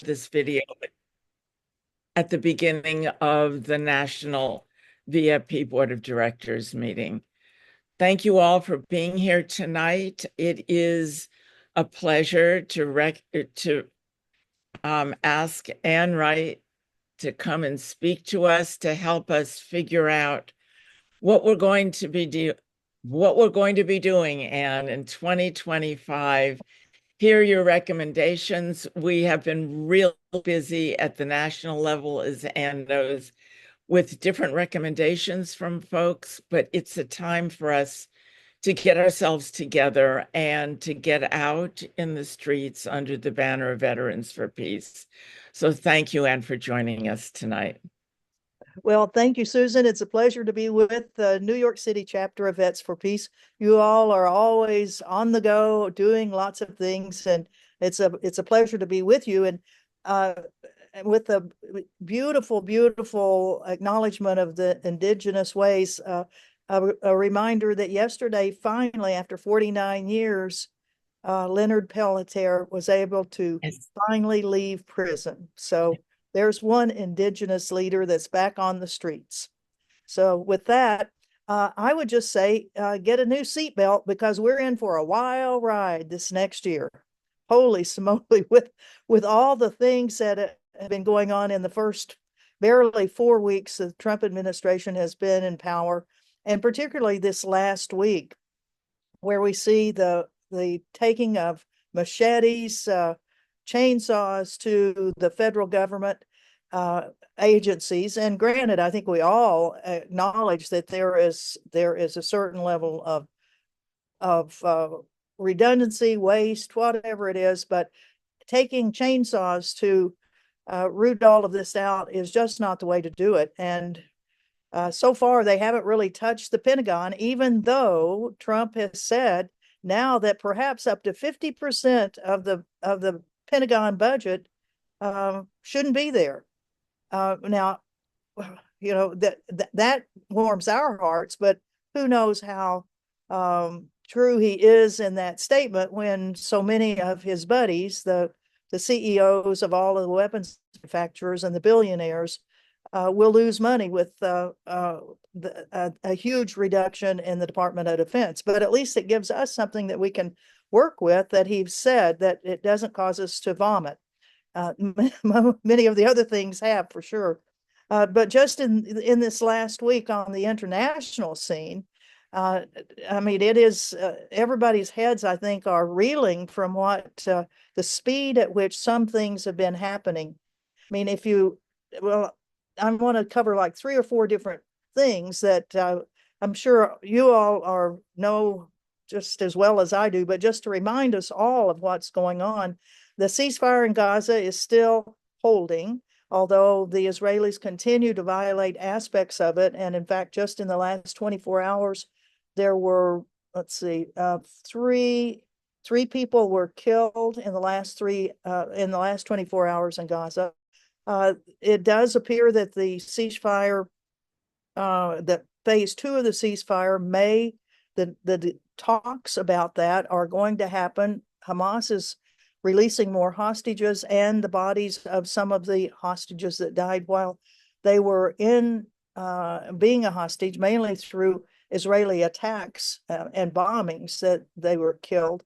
this video at the beginning of the National VFP Board of Directors meeting. Thank you all for being here tonight. It is a pleasure to ask Ann Wright to come and speak to us to help us figure out what we're going to be doing, Ann, in 2025. Here are your recommendations. We have been real busy at the national level, as Ann knows, with different recommendations from folks, but it's a time for us to get ourselves together and to get out in the streets under the banner of Veterans for Peace. So thank you, Ann, for joining us tonight. Well, thank you, Susan. It's a pleasure to be with the New York City chapter of Vets for Peace. You all are always on the go, doing lots of things, and it's a pleasure to be with you. And with the beautiful, beautiful acknowledgement of the indigenous ways, a reminder that yesterday, finally, after 49 years, Leonard Peltier was able to finally leave prison. So there's one indigenous leader that's back on the streets. So with that, I would just say, get a new seatbelt, because we're in for a wild ride this next year. Holy smoly, with all the things that have been going on in the first barely 4 weeks the Trump administration has been in power, and particularly this last week, where we see the taking of machetes, chainsaws to the federal government agencies. And granted, I think we all acknowledge that there is a certain level of redundancy, waste, whatever it is, but taking chainsaws to root all of this out is just not the way to do it. And so far, they haven't really touched the Pentagon, even though Trump has said now that perhaps up to 50% of the Pentagon budget shouldn't be there. Now, you know, that warms our hearts, but who knows how true he is in that statement when so many of his buddies, the CEOs of all of the weapons manufacturers and the billionaires, will lose money with a huge reduction in the Department of Defense. But at least it gives us something that we can work with, that he's said that it doesn't cause us to vomit. Many of the other things have, for sure. But just in this last week on the international scene, I mean, it is everybody's heads, I think, are reeling from what the speed at which some things have been happening. I mean, I want to cover like 3 or 4 different things that I'm sure you all know just as well as I do, but just to remind us all of what's going on. The ceasefire in Gaza is still holding, although the Israelis continue to violate aspects of it. And in fact, just in the last 24 hours, there were, let's see, three people were killed in the last 24 hours in Gaza. It does appear that the ceasefire, that phase 2 of the ceasefire the talks about that are going to happen. Hamas is releasing more hostages and the bodies of some of the hostages that died while they were in being a hostage, mainly through Israeli attacks and bombings, that they were killed.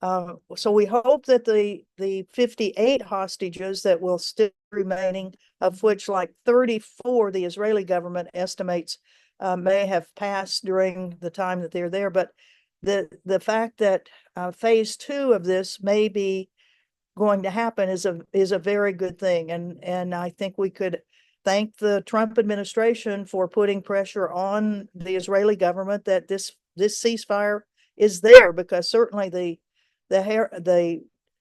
So we hope that the 58 hostages that will still be remaining, of which like 34 the Israeli government estimates may have passed during the time that they're there. But the fact that phase 2 of this may be going to happen is a very good thing. And I think we could thank the Trump administration for putting pressure on the Israeli government that this ceasefire is there, because certainly the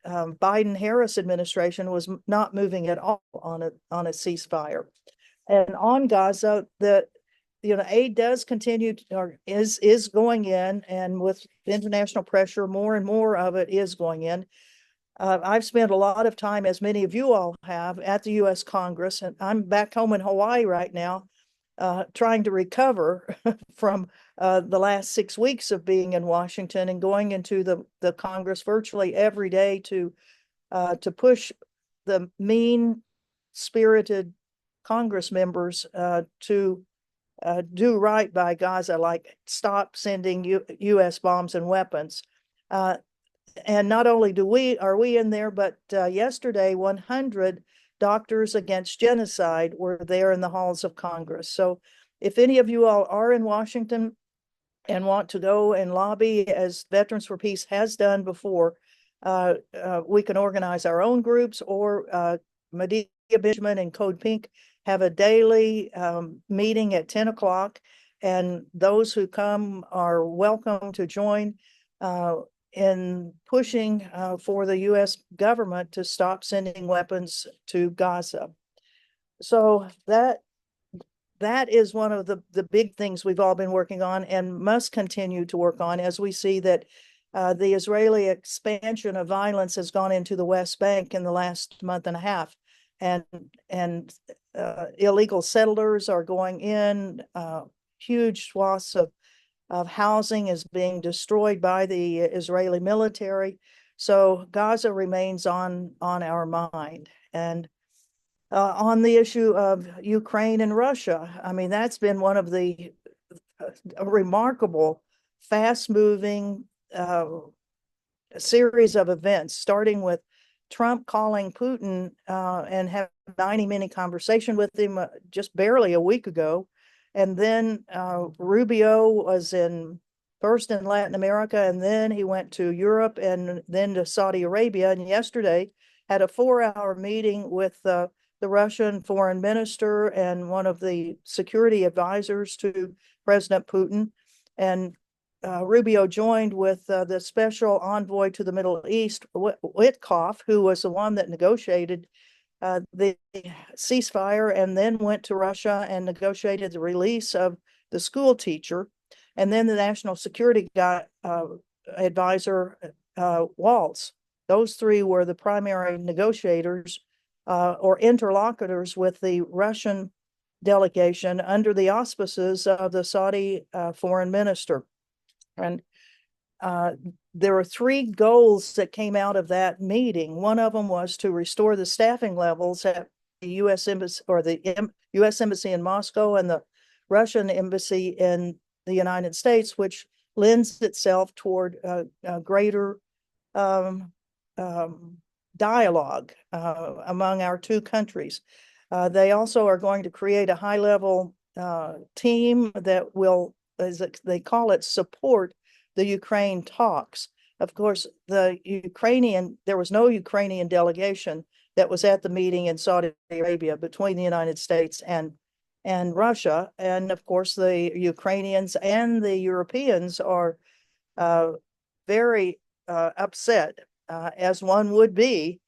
Biden-Harris administration was not moving at all on a ceasefire. And on Gaza, aid does continue or is going in, and with international pressure, more and more of it is going in. I've spent a lot of time, as many of you all have, at the U.S. Congress, and I'm back home in Hawaii right now, trying to recover from the last 6 weeks of being in Washington and going into the Congress virtually every day to push the mean-spirited Congress members to do right by Gaza, like stop sending U.S. bombs and weapons. And not only are we in there, but yesterday 100 Doctors Against Genocide were there in the halls of Congress. So if any of you all are in Washington and want to go and lobby, as Veterans for Peace has done before, we can organize our own groups, or Medea Benjamin and Code Pink have a daily meeting at 10 o'clock. And those who come are welcome to join in pushing for the U.S. government to stop sending weapons to Gaza. So that is one of the big things we've all been working on and must continue to work on, as we see that the Israeli expansion of violence has gone into the West Bank in the last month and a half, and illegal settlers are going in. Huge swaths of housing is being destroyed by the Israeli military. So Gaza remains on our mind. And on the issue of Ukraine and Russia, I mean, that's been one of the remarkable, fast-moving a series of events, starting with Trump calling Putin and having a 90-minute conversation with him just barely a week ago. And then Rubio was first in Latin America, and then he went to Europe and then to Saudi Arabia. And yesterday had a 4-hour meeting with the Russian foreign minister and one of the security advisors to President Putin. And Rubio joined with the special envoy to the Middle East, Witkoff, who was the one that negotiated the ceasefire, and then went to Russia and negotiated the release of the school teacher. And then the national security advisor, Waltz. Those three were the primary negotiators or interlocutors with the Russian delegation under the auspices of the Saudi foreign minister. And there were 3 goals that came out of that meeting. One of them was to restore the staffing levels at the U.S. Embassy, or the U.S. Embassy in Moscow and the Russian Embassy in the United States, which lends itself toward greater dialogue among our 2 countries. They also are going to create a high-level team that will, as they call it, support the Ukraine talks. Of course, there was no Ukrainian delegation that was at the meeting in Saudi Arabia between the United States and Russia. And of course, the Ukrainians and the Europeans are very upset, as one would be,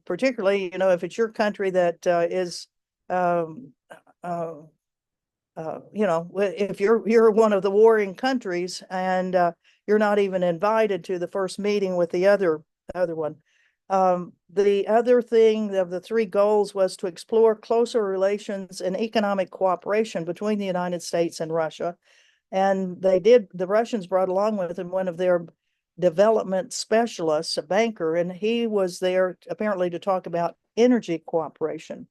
particularly, if it's your country that is if you're one of the warring countries and you're not even invited to the first meeting with the other one. The other thing of the 3 goals was to explore closer relations and economic cooperation between the United States and Russia. And the Russians brought along with them one of their development specialists, a banker, and he was there apparently to talk about energy cooperation.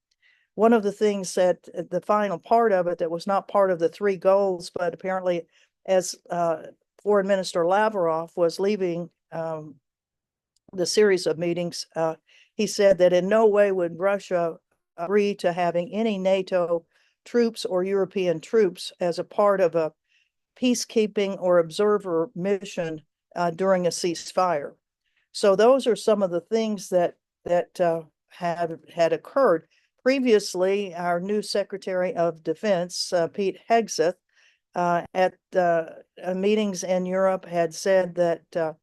One of the things that the final part of it that was not part of the 3 goals, but apparently as Foreign Minister Lavrov was leaving the series of meetings, he said that in no way would Russia agree to having any NATO troops or European troops as a part of a peacekeeping or observer mission during a ceasefire. So those are some of the things that had occurred. Previously, our new Secretary of Defense, Pete Hegseth, at meetings in Europe had said that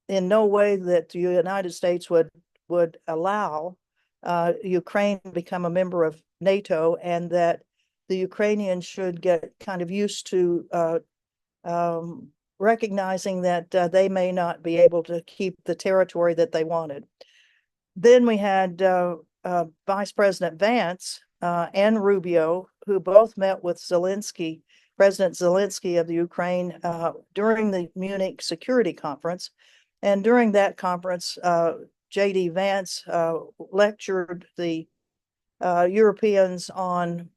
in no way that the United States would allow Ukraine to become a member of NATO, and that the Ukrainians should get kind of used to recognizing that they may not be able to keep the territory that they wanted. Then we had Vice President Vance and Rubio, who both met with President Zelensky of the Ukraine during the Munich Security Conference. And during that conference, J.D. Vance lectured the Europeans on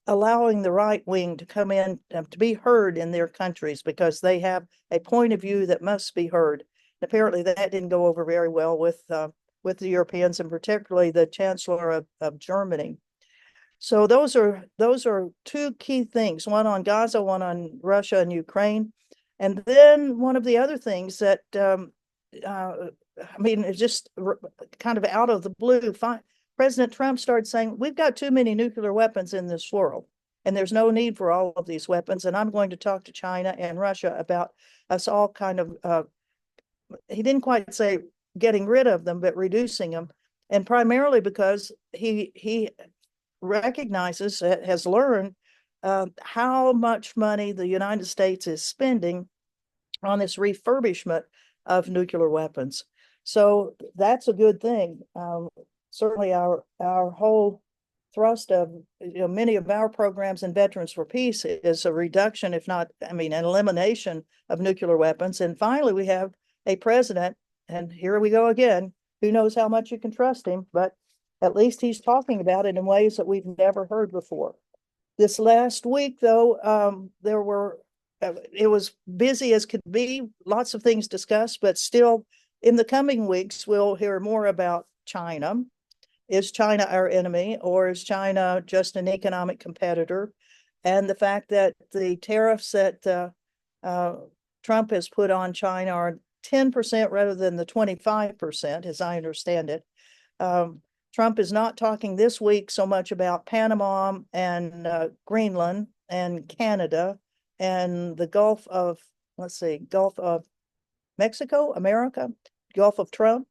allowing the right wing to come in to be heard in their countries because they have a point of view that must be heard. And apparently that didn't go over very well with the Europeans, and particularly the Chancellor of Germany. So those are two key things, one on Gaza, one on Russia and Ukraine. And then one of the other things that, it's just kind of out of the blue, President Trump started saying, we've got too many nuclear weapons in this world, and there's no need for all of these weapons. And I'm going to talk to China and Russia about us all kind of, he didn't quite say getting rid of them, but reducing them. And primarily because he recognizes, has learned how much money the United States is spending on this refurbishment of nuclear weapons. So that's a good thing. Certainly our whole thrust of many of our programs in Veterans for Peace is a reduction, if not, an elimination of nuclear weapons. And finally, we have a president, and here we go again, who knows how much you can trust him, but at least he's talking about it in ways that we've never heard before. This last week, though, it was busy as could be, lots of things discussed, but still in the coming weeks, we'll hear more about China. Is China our enemy, or is China just an economic competitor? And the fact that the tariffs that Trump has put on China are 10% rather than the 25%, as I understand it. Trump is not talking this week so much about Panama and Greenland and Canada and the Gulf of Mexico, America, Gulf of Trump.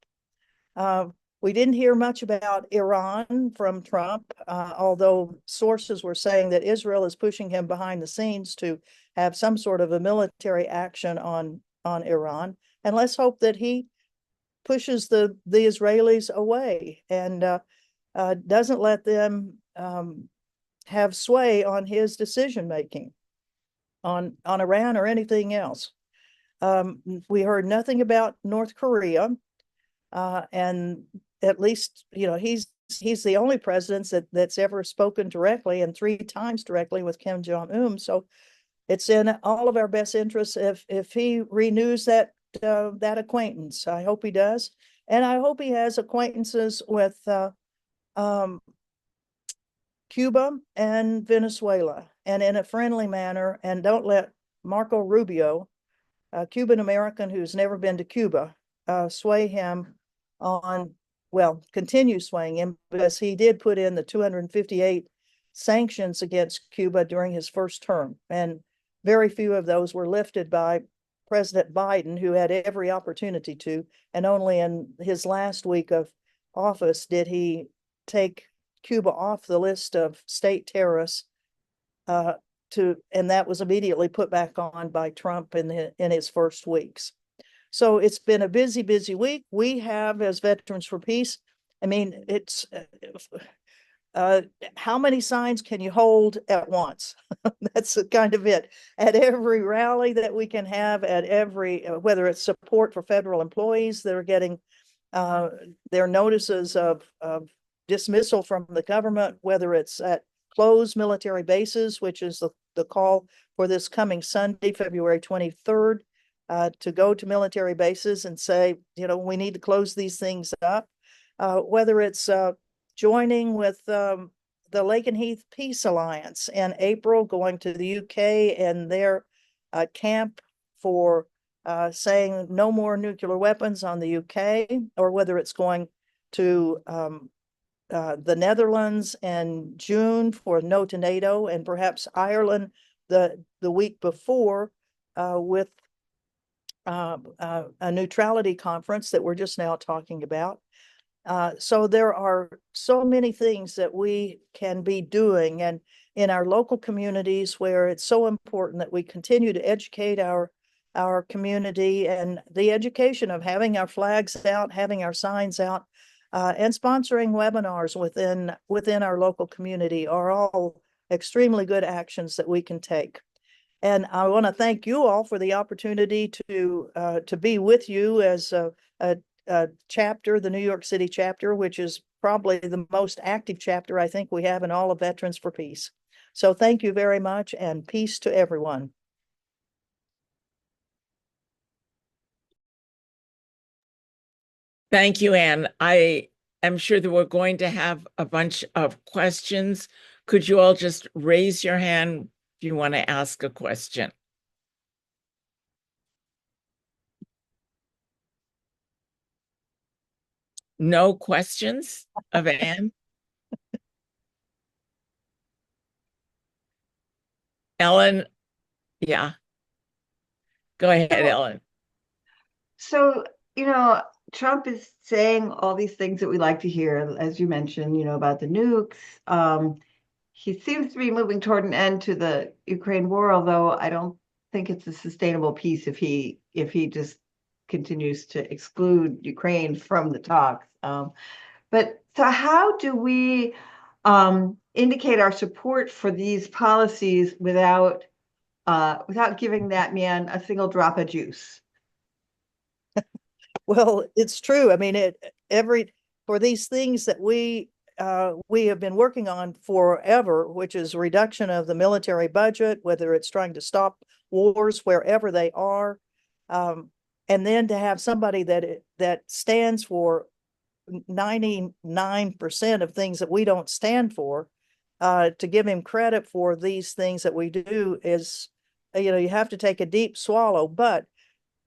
We didn't hear much about Iran from Trump, although sources were saying that Israel is pushing him behind the scenes to have some sort of a military action on Iran. And let's hope that he pushes the Israelis away and doesn't let them have sway on his decision making on Iran or anything else. We heard nothing about North Korea, and at least he's the only president that's ever spoken directly, and 3 times directly, with Kim Jong-un. So it's in all of our best interests if he renews that acquaintance. I hope he does, and I hope he has acquaintances with Cuba and Venezuela, and in a friendly manner, and don't let Marco Rubio, a Cuban American who's never been to Cuba, sway him continue swaying him, because he did put in the 258 sanctions against Cuba during his first term, and very few of those were lifted by President Biden, who had every opportunity to, and only in his last week of office did he take Cuba off the list of state terrorists, and that was immediately put back on by Trump in his first weeks. So it's been a busy, busy week. We have, as Veterans for Peace, it's how many signs can you hold at once? That's kind of it. At every rally that we can have, at every, whether it's support for federal employees that are getting their notices of dismissal from the government, whether it's at closed military bases, which is the call for this coming Sunday, February 23rd, to go to military bases and say, we need to close these things up, whether it's joining with the Lakenheath Peace Alliance in April, going to the UK and their camp for saying no more nuclear weapons on the UK, or whether it's going to the Netherlands in June for no to NATO, and perhaps Ireland the week before with a neutrality conference that we're just now talking about. So there are so many things that we can be doing, and in our local communities where it's so important that we continue to educate our community, and the education of having our flags out, having our signs out, and sponsoring webinars within our local community are all extremely good actions that we can take. And I want to thank you all for the opportunity to be with you as chapter, the New York City chapter, which is probably the most active chapter I think we have in all of Veterans for Peace. So thank you very much, and peace to everyone. Thank you, Ann. I am sure that we're going to have a bunch of questions. Could you all just raise your hand if you want to ask a question? No questions of Ann? Ellen? Yeah. Go ahead, Ellen. So, Trump is saying all these things that we like to hear, as you mentioned, about the nukes. He seems to be moving toward an end to the Ukraine war, although I don't think it's a sustainable peace if he just continues to exclude Ukraine from the talks. But so how do we indicate our support for these policies without giving that man a single drop of juice? Well, it's true. I mean, for these things that we have been working on forever, which is reduction of the military budget, whether it's trying to stop wars wherever they are, and then to have somebody that stands for 99% of things that we don't stand for, to give him credit for these things that we do is, you have to take a deep swallow. But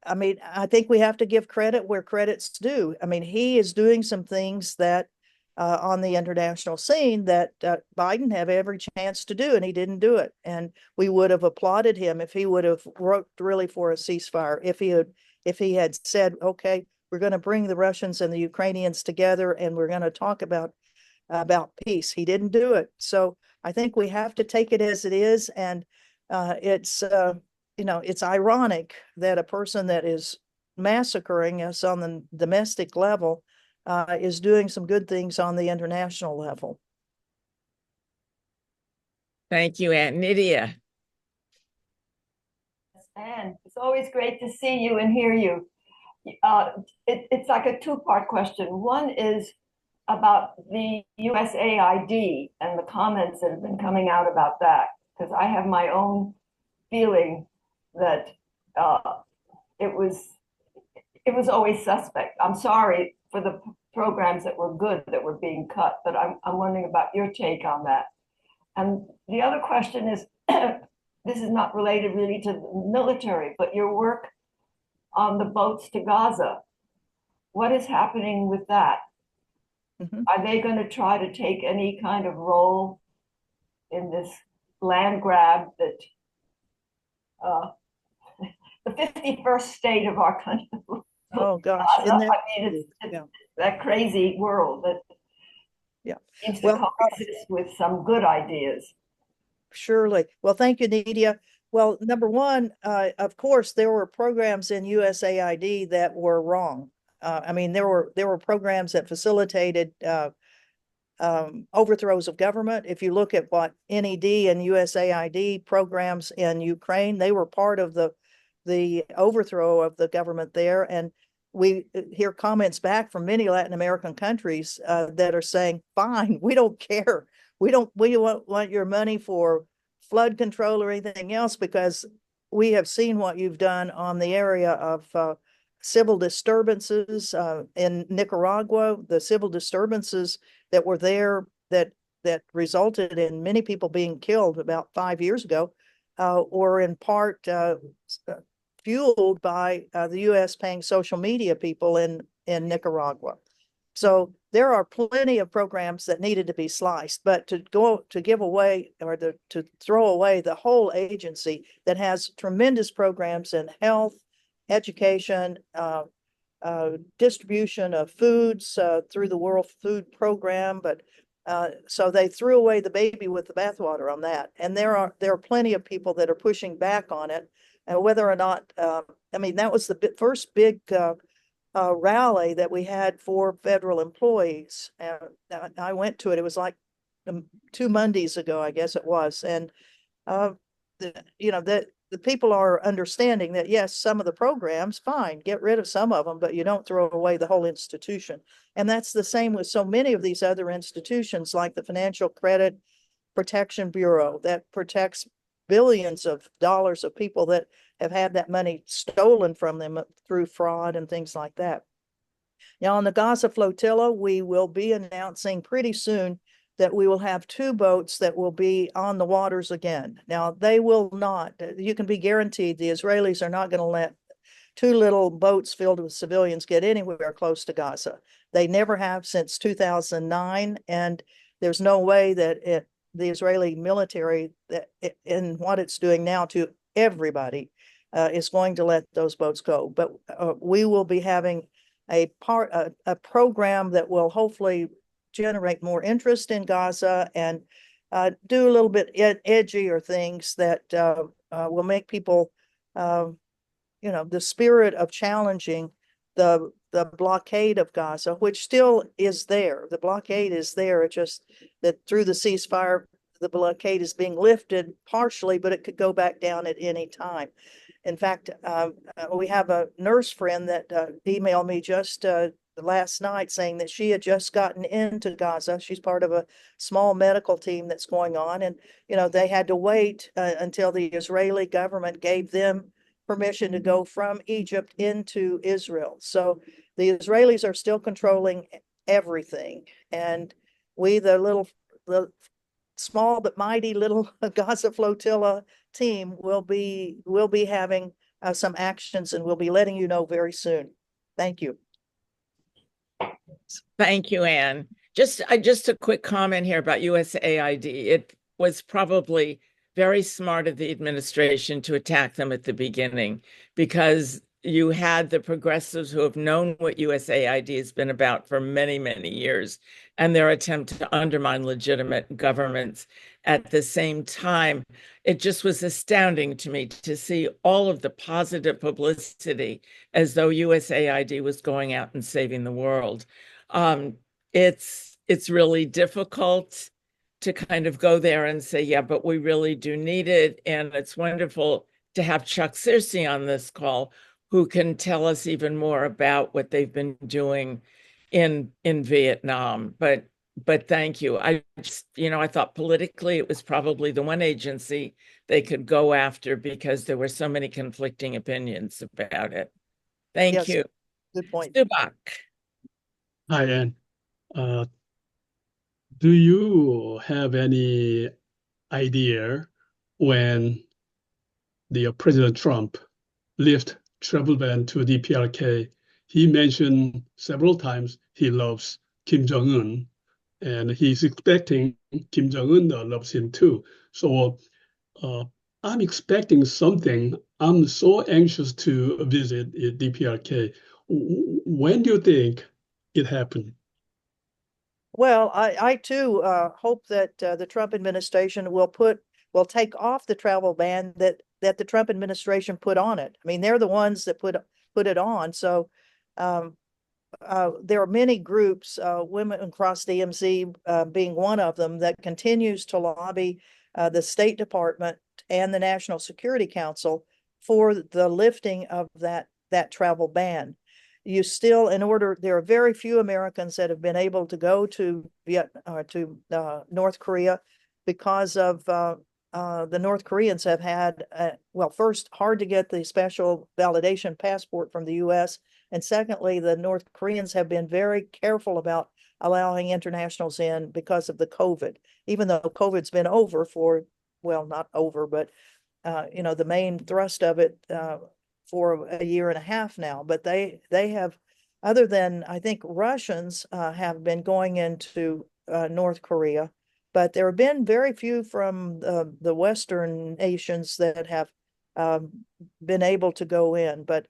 I mean, I think we have to give credit where credit's due. I mean, he is doing some things that on the international scene that Biden have every chance to do, and he didn't do it. And we would have applauded him if he would have worked really for a ceasefire. If he had said, okay, we're going to bring the Russians and the Ukrainians together, and we're going to talk about peace. He didn't do it. So I think we have to take it as it is, and it's ironic that a person that is massacring us on the domestic level is doing some good things on the international level. Thank you, Ann. Nydia. Ann, it's always great to see you and hear you. It's like a two-part question. One is about the USAID and the comments that have been coming out about that, because I have my own feeling that it was always suspect. I'm sorry for the programs that were good that were being cut, but I'm wondering about your take on that. And the other question is, this is not related really to the military, but your work on the boats to Gaza. What is happening with that? Mhm. Are they going to try to take any kind of role in this land grab that the 51st state of our country? Oh gosh, I mean, it's that crazy world that seems to coexist with some good ideas. Surely. Well, thank you, Nydia. Well, number one, of course, there were programs in USAID that were wrong. I mean, there were programs that facilitated overthrows of government. If you look at what NED and USAID programs in Ukraine, they were part of the overthrow of the government there. And we hear comments back from many Latin American countries that are saying, fine, we don't care. We want your money for flood control or anything else, because we have seen what you've done on the area of civil disturbances in Nicaragua, the civil disturbances that were there that resulted in many people being killed about 5 years ago, or in part fueled by the U.S. paying social media people in Nicaragua. So there are plenty of programs that needed to be sliced, but to give away or to throw away the whole agency that has tremendous programs in health, education, distribution of foods through the World Food Program, but so they threw away the baby with the bathwater on that. And there are plenty of people that are pushing back on it, and whether or not I mean, that was the first big rally that we had for federal employees. I went to it. It was like 2 Mondays ago, I guess it was, and that the people are understanding that, yes, some of the programs, fine, get rid of some of them, but you don't throw away the whole institution. And that's the same with so many of these other institutions, like the Financial Credit Protection Bureau that protects billions of dollars of people that have had that money stolen from them through fraud and things like that. Now, on the Gaza flotilla, we will be announcing pretty soon that we will have 2 boats that will be on the waters again. Now, they will not, you can be guaranteed the Israelis are not going to let 2 little boats filled with civilians get anywhere close to Gaza. They never have since 2009, and there's no way that the Israeli military, that in what it's doing now to everybody, is going to let those boats go. But we will be having a program that will hopefully generate more interest in Gaza and do a little bit edgier things that will make people, the spirit of challenging the blockade of Gaza, which still is there. The blockade is there. It's just that through the ceasefire, the blockade is being lifted partially, but it could go back down at any time. In fact, we have a nurse friend that emailed me just last night saying that she had just gotten into Gaza. She's part of a small medical team that's going on. And, they had to wait until the Israeli government gave them permission to go from Egypt into Israel. So the Israelis are still controlling everything. And we, the small but mighty little Gaza flotilla team, will be having some actions, and we'll be letting you know very soon. Thank you. Thank you, Ann. Just a quick comment here about USAID. It was probably very smart of the administration to attack them at the beginning, because you had the progressives who have known what USAID has been about for many, many years, and their attempt to undermine legitimate governments. At the same time, it just was astounding to me to see all of the positive publicity as though USAID was going out and saving the world. It's really difficult to kind of go there and say, yeah, but we really do need it. And it's wonderful to have Chuck Searcy on this call, who can tell us even more about what they've been doing in Vietnam. But thank you. I thought politically it was probably the one agency they could go after, because there were so many conflicting opinions about it. Thank you. Good point. Subak. Hi, Ann. Do you have any idea when the President Trump lift travel ban to DPRK? He mentioned several times he loves Kim Jong-un, and he's expecting Kim Jong-un loves him too. So I'm expecting something. I'm so anxious to visit DPRK. When do you think it happened? Well, I too hope that the Trump administration will take off the travel ban that the Trump administration put on it. I mean, they're the ones that put it on. So there are many groups, Women Across DMZ being one of them, that continues to lobby the State Department and the National Security Council for the lifting of that travel ban. There are very few Americans that have been able to go to North Korea, because of the North Koreans have had, first, hard to get the special validation passport from the U.S. And secondly, the North Koreans have been very careful about allowing internationals in because of the COVID, even though COVID's been over not over, but the main thrust of it for a year and a half now. But they have, other than, I think, Russians have been going into North Korea, but there have been very few from the Western nations that have been able to go in. But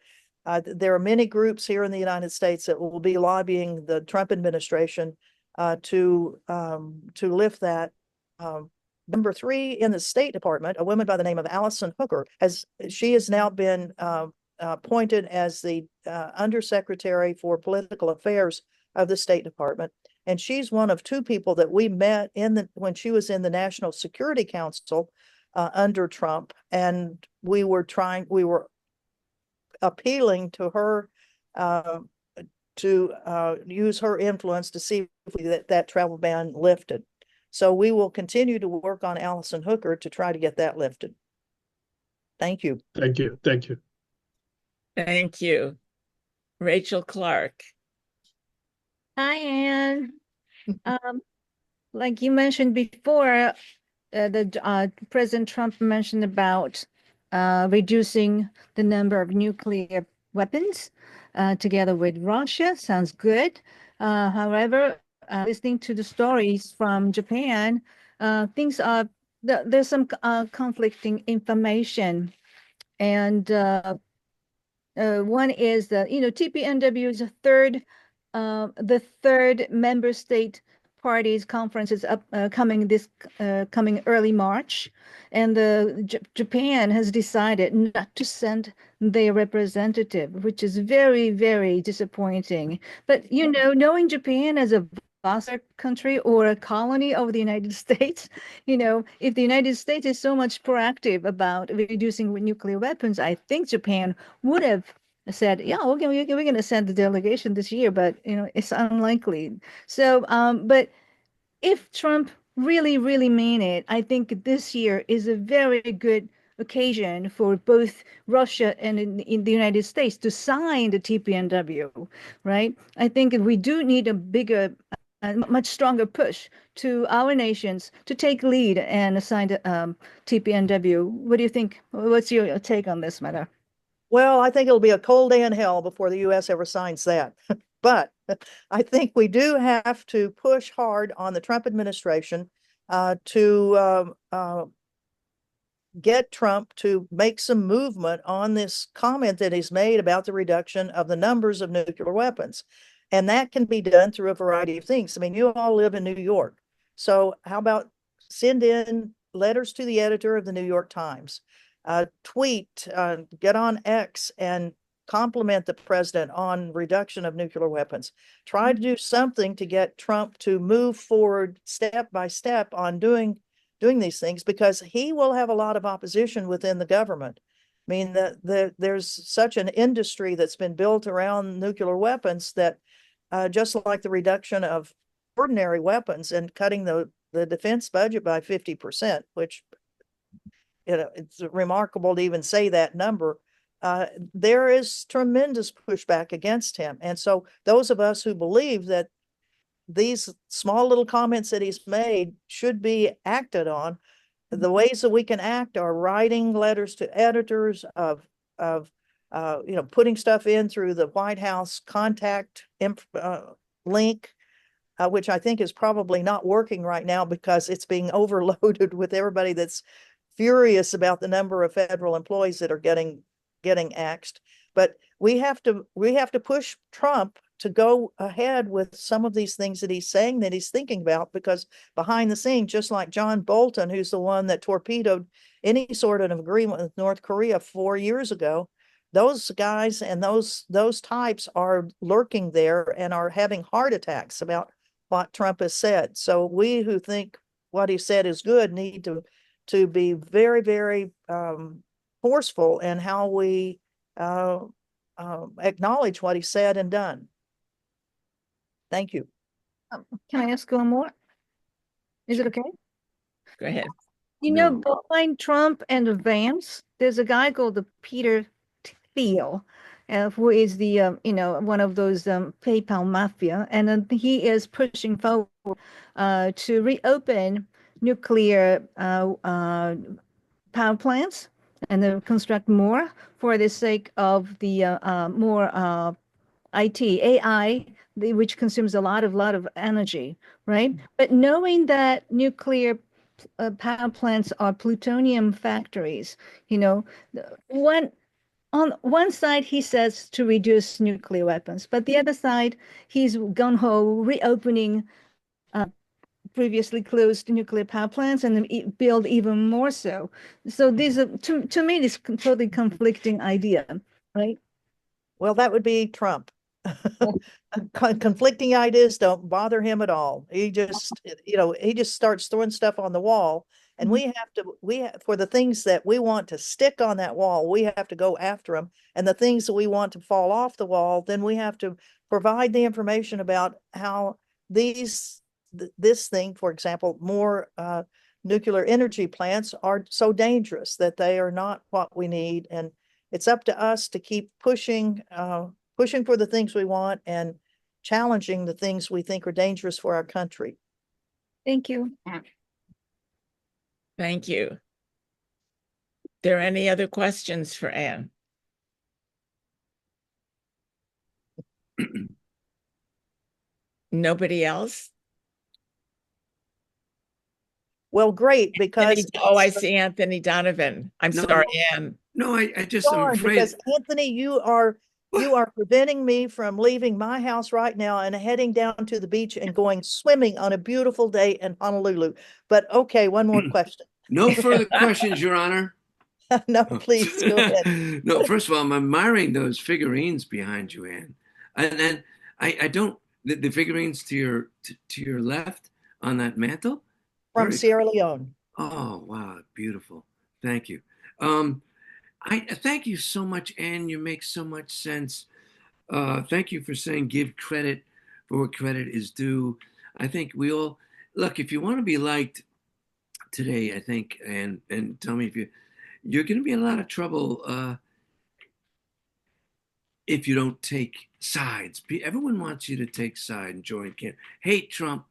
there are many groups here in the United States that will be lobbying the Trump administration to lift that. Number 3 in the State Department, a woman by the name of Allison Hooker, has now been appointed as the Undersecretary for Political Affairs of the State Department. And she's one of 2 people that we met when she was in the National Security Council under Trump. And we were appealing to her to use her influence to see if that travel ban lifted. So we will continue to work on Allison Hooker to try to get that lifted. Thank you. Thank you. Thank you. Thank you. Rachel Clark. Hi, Ann. Like you mentioned before, President Trump mentioned about reducing the number of nuclear weapons together with Russia. Sounds good. However, listening to the stories from Japan, things are there's some conflicting information, and one is that TPNW is the third member state parties conference is coming early March, and Japan has decided not to send their representative, which is very, very disappointing. But knowing Japan as a vassal country or a colony of the United States, if the United States is so much proactive about reducing nuclear weapons, I think Japan would have said, yeah, we're going to send the delegation this year, but it's unlikely. So, but if Trump really, really mean it, I think this year is a very good occasion for both Russia and in the United States to sign the TPNW, right? I think we do need a bigger, much stronger push to our nations to take lead and sign the TPNW. What do you think? What's your take on this matter? Well, I think it'll be a cold day in hell before the U.S. ever signs that. But I think we do have to push hard on the Trump administration to get Trump to make some movement on this comment that he's made about the reduction of the numbers of nuclear weapons. And that can be done through a variety of things. I mean, you all live in New York. So how about send in letters to the editor of the New York Times? Tweet, get on X and compliment the president on reduction of nuclear weapons. Try to do something to get Trump to move forward step by step on doing these things, because he will have a lot of opposition within the government. I mean, there's such an industry that's been built around nuclear weapons that just like the reduction of ordinary weapons and cutting the defense budget by 50%, which it's remarkable to even say that number. There is tremendous pushback against him. And so those of us who believe that these small little comments that he's made should be acted on, the ways that we can act are writing letters to editors of putting stuff in through the White House contact link, which I think is probably not working right now because it's being overloaded with everybody that's furious about the number of federal employees that are getting axed. But we have to push Trump to go ahead with some of these things that he's saying that he's thinking about, because behind the scenes, just like John Bolton, who's the one that torpedoed any sort of agreement with North Korea 4 years ago, those guys and those types are lurking there and are having heart attacks about what Trump has said. So we who think what he said is good need to be very, very forceful in how we acknowledge what he said and done. Thank you. Can I ask one more? Is it okay? Go ahead. Behind Trump and Vance, there's a guy called Peter Thiel, who is the one of those PayPal mafia, and he is pushing forward to reopen nuclear power plants and then construct more for the sake of the more IT, AI, which consumes a lot of energy, right? But knowing that nuclear power plants are plutonium factories, on one side he says to reduce nuclear weapons, but the other side he's gung-ho reopening previously closed nuclear power plants and build even more so. So these are, to me, this totally conflicting idea, right? Well, that would be Trump. Conflicting ideas don't bother him at all. He just starts throwing stuff on the wall And we have to, for the things that we want to stick on that wall, we have to go after them. And the things that we want to fall off the wall, then we have to provide the information about how this thing, for example, more nuclear energy plants are so dangerous that they are not what we need. And it's up to us to keep pushing for the things we want and challenging the things we think are dangerous for our country. Thank you. Thank you. There any other questions for Ann? Nobody else? Well, great, because I see Anthony Donovan. I'm No. sorry, Ann. No, I just, I'm darn, afraid. because Anthony, you are preventing me from leaving my house right now and heading down to the beach and going swimming on a beautiful day in Honolulu. But okay, one more question. No further questions, Your Honor. No, please go ahead. No, first of all, I'm admiring those figurines behind you, Ann. And then I don't, the figurines to your left on that mantle? From Very- Sierra Leone. Oh, wow, beautiful. Thank you. I thank you so much, Ann. You make so much sense. Thank you for saying give credit for what credit is due. I think we all look, if you want to be liked today, I think, and tell me if you're going to be in a lot of trouble if you don't take sides. Everyone wants you to take side and join camp. Hate Trump,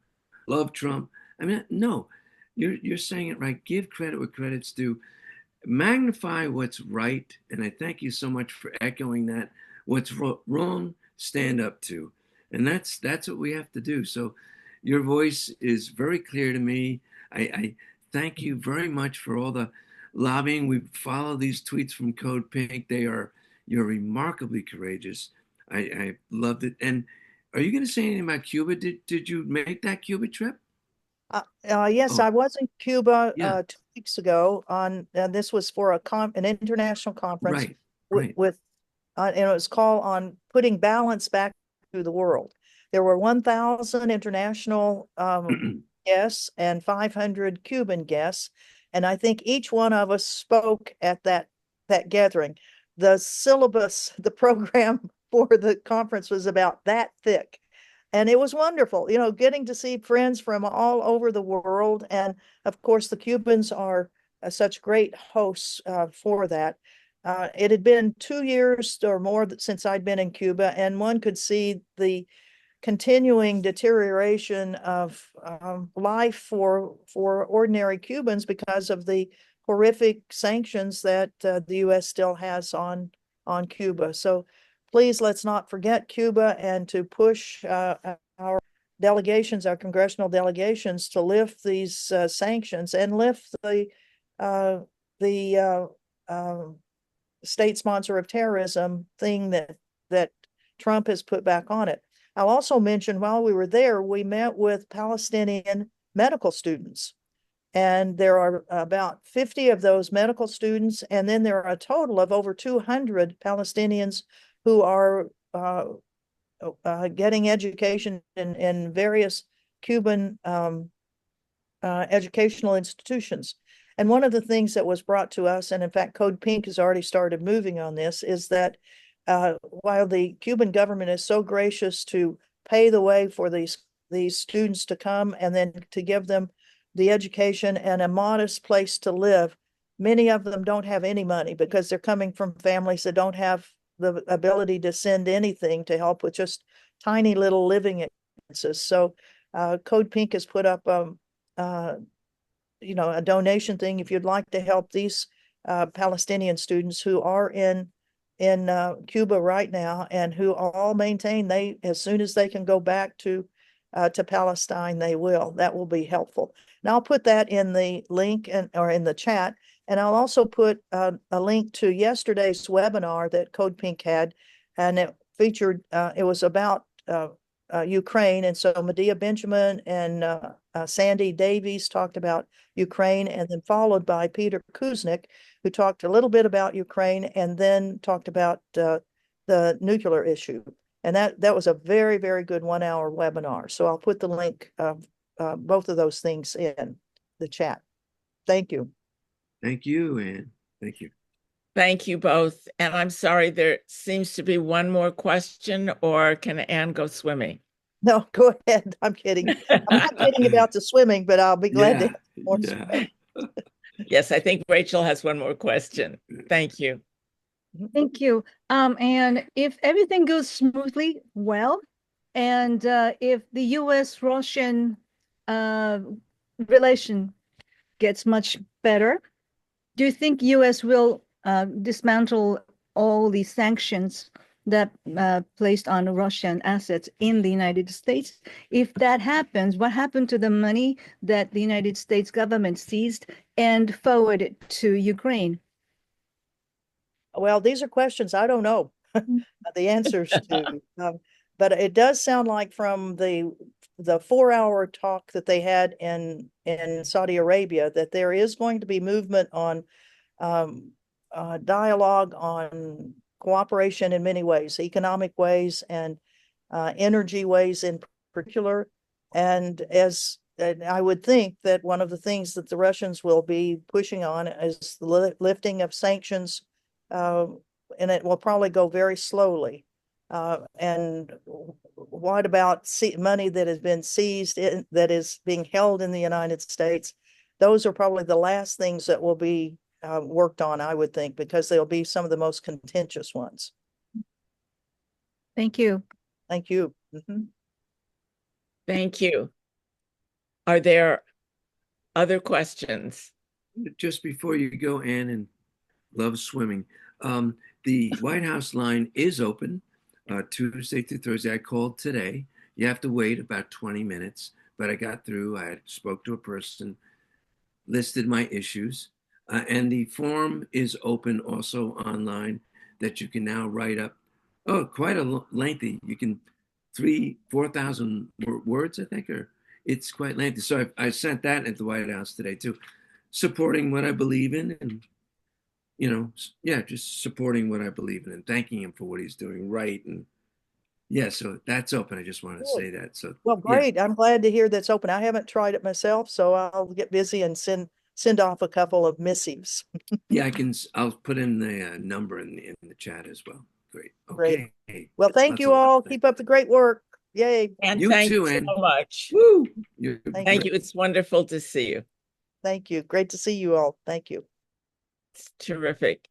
love Trump. I mean, no, you're saying it right. Give credit what credit's due. Magnify what's right, and I thank you so much for echoing that. What's wrong, stand up to, and that's what we have to do. So, your voice is very clear to me. I thank you very much for all the lobbying. We follow these tweets from Code Pink. You're remarkably courageous. I loved it. And are you going to say anything about Cuba? Did you make that Cuba trip? Yes, Oh. I was in Cuba Yeah. 2 weeks ago this was for an international conference Right. and it was called on putting balance back to the world. There were 1,000 international guests and 500 Cuban guests, and I think each one of us spoke at that gathering. The syllabus, the program for the conference was about that thick. And it was wonderful, getting to see friends from all over the world. And of course, the Cubans are such great hosts for that. It had been 2 years or more since I'd been in Cuba, and one could see the continuing deterioration of life for ordinary Cubans because of the horrific sanctions that the U.S. still has on Cuba. So please, let's not forget Cuba and to push our delegations, our congressional delegations, to lift these sanctions and lift the state sponsor of terrorism thing that Trump has put back on it. I'll also mention while we were there, we met with Palestinian medical students. And there are about 50 of those medical students. And then there are a total of over 200 Palestinians who are getting education in various Cuban educational institutions. And one of the things that was brought to us, and in fact, Code Pink has already started moving on this, is that while the Cuban government is so gracious to pay the way for these students to come and then to give them the education and a modest place to live, many of them don't have any money because they're coming from families that don't have the ability to send anything to help with just tiny little living expenses. So Code Pink has put up a donation thing if you'd like to help these Palestinian students who are in Cuba right now and who all maintain as soon as they can go back to Palestine, they will. That will be helpful. And I'll put that in the link or in the chat. And I'll also put a link to yesterday's webinar that Code Pink had, and it featured, it was about Ukraine. And so Medea Benjamin and Sandy Davies talked about Ukraine, and then followed by Peter Kuznick, who talked a little bit about Ukraine and then talked about the nuclear issue. And that was a very, very good 1-hour webinar. So I'll put the link of both of those things in the chat. Thank you. Thank you, Ann. Thank you. Thank you both. And I'm sorry, there seems to be one more question, or can Ann go swimming? No, go ahead. I'm kidding. I'm not kidding about the swimming, but I'll be glad to Yeah, have more yeah. Yes, I think Rachel has one more question. Thank you. Thank you. And if everything goes smoothly, well, and if the U.S.-Russian relation gets much better, do you think U.S. will dismantle all the sanctions that placed on Russian assets in the United States? If that happens, what happened to the money that the United States government seized and forwarded to Ukraine? Well, these are questions I don't know the answers to. But it does sound like from the 4-hour talk that they had in Saudi Arabia that there is going to be movement on dialogue on cooperation in many ways, economic ways and energy ways in particular. And I would think that one of the things that the Russians will be pushing on is the lifting of sanctions, and it will probably go very slowly. And what about money that has been seized that is being held in the United States? Those are probably the last things that will be worked on, I would think, because they'll be some of the most contentious ones. Thank you. Thank you. Thank you. Are there other questions? Just before you go, Ann, and love swimming. The White House line is open Tuesday through Thursday. I called today. You have to wait about 20 minutes, but I got through. I spoke to a person, listed my issues, and the form is open also online that you can now write up. Oh, quite a lengthy. You can 4,000 words, I think, or it's quite lengthy. So I sent that at the White House today too, supporting what I believe in, and yeah, just supporting what I believe in and thanking him for what he's doing right. And yeah, so that's open. I just wanted to say that. So Well, great. Yeah. I'm glad to hear that's open. I haven't tried it myself, so I'll get busy and send off a couple of missives. Yeah, I'll put in the number in the chat as well. Great. Okay. Great. Well, thank Lots you of love. all. Keep up the great work. Yay. And You thank too, you Ann. so much. Woo! Thank you. It's wonderful to see you. Thank you. Great to see you all. Thank you. It's terrific.